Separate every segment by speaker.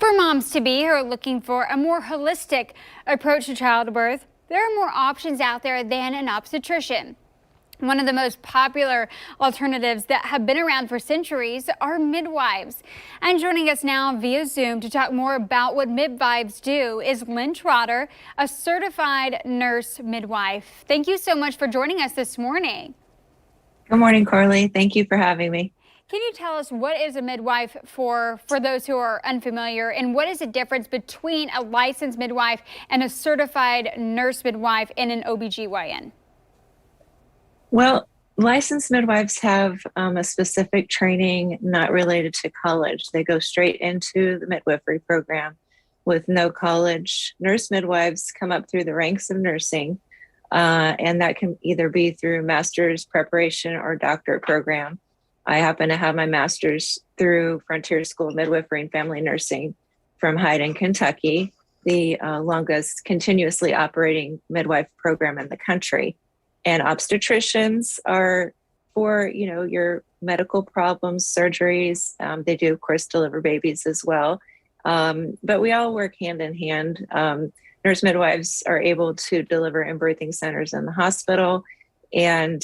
Speaker 1: For moms-to-be who are looking for a more holistic approach to childbirth, there are more options out there than an obstetrician. One of the most popular alternatives that have been around for centuries are midwives. And joining us now via Zoom to talk more about what midwives do is Lynn Trotter, a certified nurse midwife. Thank you so much for joining us this morning.
Speaker 2: Good morning, Corley. Thank you for having me.
Speaker 1: Can you tell us what is a midwife for those who are unfamiliar, and what is the difference between a licensed midwife and a certified nurse midwife in an OBGYN?
Speaker 2: Well, licensed midwives have a specific training not related to college. They go straight into the midwifery program with no college. Nurse midwives come up through the ranks of nursing, and that can either be through master's preparation or doctorate program. I happen to have my master's through Frontier School of Midwifery and Family Nursing from Hyden, Kentucky, the longest continuously operating midwife program in the country. And obstetricians are for, your medical problems, surgeries. They do, of course, deliver babies as well. But we all work hand in hand. Nurse midwives are able to deliver in birthing centers in the hospital. And,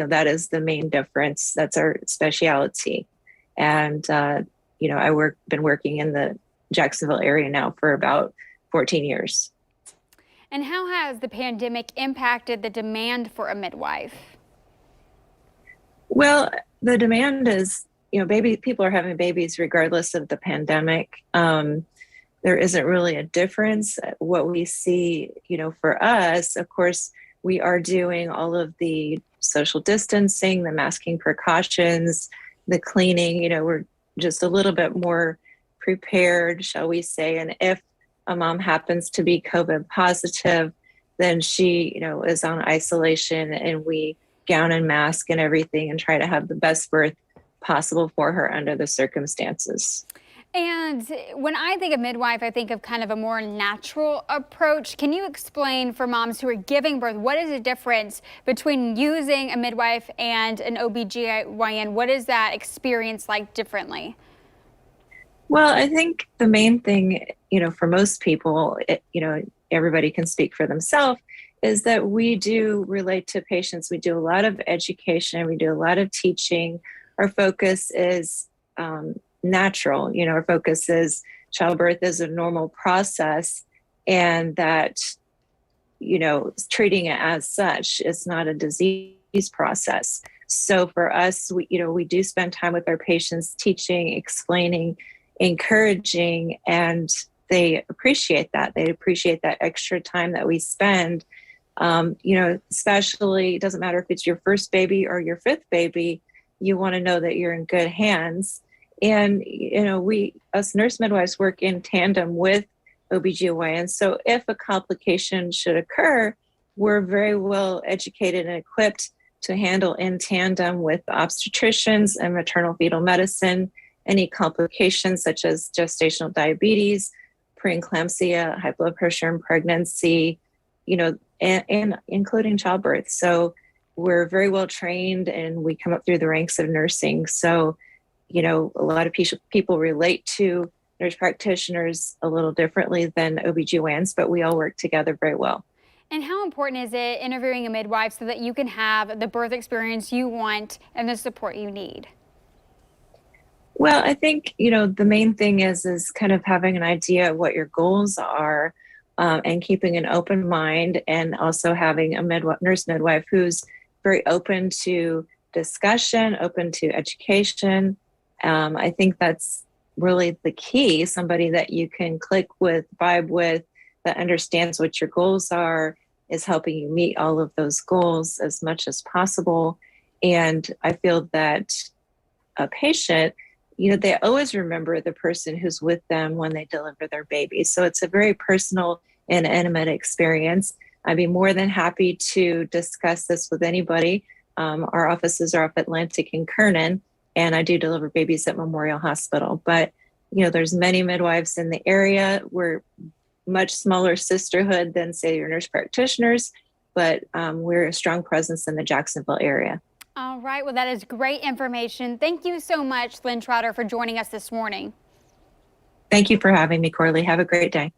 Speaker 2: that is the main difference. That's our specialty. And, been working in the Jacksonville area now for about 14 years.
Speaker 1: And how has the pandemic impacted the demand for a midwife?
Speaker 2: Well, the demand is, people are having babies regardless of the pandemic. There isn't really a difference. What we see, for us, of course, we are doing all of the social distancing, the masking precautions, the cleaning. We're just a little bit more prepared, shall we say. And if a mom happens to be COVID positive, then she, is on isolation, and we gown and mask and everything and try to have the best birth possible for her under the circumstances.
Speaker 1: And when I think of midwife, I think of kind of a more natural approach. Can you explain for moms who are giving birth, what is the difference between using a midwife and an OBGYN? What is that experience like differently?
Speaker 2: Well, I think the main thing, for most people, everybody can speak for themselves, is that we do relate to patients. We do a lot of education. We do a lot of teaching. Our focus is natural. Our focus is childbirth is a normal process, and that, treating it as such is not a disease process. So for us, we do spend time with our patients, teaching, explaining, encouraging, and they appreciate that. They appreciate that extra time that we spend. Especially, it doesn't matter if it's your first baby or your fifth baby, you want to know that you're in good hands. And, us nurse midwives work in tandem with OBGYN. So if a complication should occur, we're very well educated and equipped to handle in tandem with obstetricians and maternal fetal medicine any complications such as gestational diabetes, preeclampsia, high blood pressure in pregnancy, and including childbirth. So we're very well trained, and we come up through the ranks of nursing. So, a lot of people relate to nurse practitioners a little differently than OBGYNs, but we all work together very well.
Speaker 1: And how important is it interviewing a midwife so that you can have the birth experience you want and the support you need?
Speaker 2: Well, I think, the main thing is kind of having an idea of what your goals are, and keeping an open mind, and also having a nurse midwife who's very open to discussion, open to education. I think that's really the key. Somebody that you can click with, vibe with, that understands what your goals are, is helping you meet all of those goals as much as possible. And I feel that a patient, they always remember the person who's with them when they deliver their baby. So it's a very personal and intimate experience. I'd be more than happy to discuss this with anybody. Our offices are up Atlantic and Kernan, and I do deliver babies at Memorial Hospital. But, there's many midwives in the area. We're much smaller sisterhood than, say, your nurse practitioners, but we're a strong presence in the Jacksonville area.
Speaker 1: All right. Well, that is great information. Thank you so much, Lynn Trotter, for joining us this morning.
Speaker 2: Thank you for having me, Corley. Have a great day.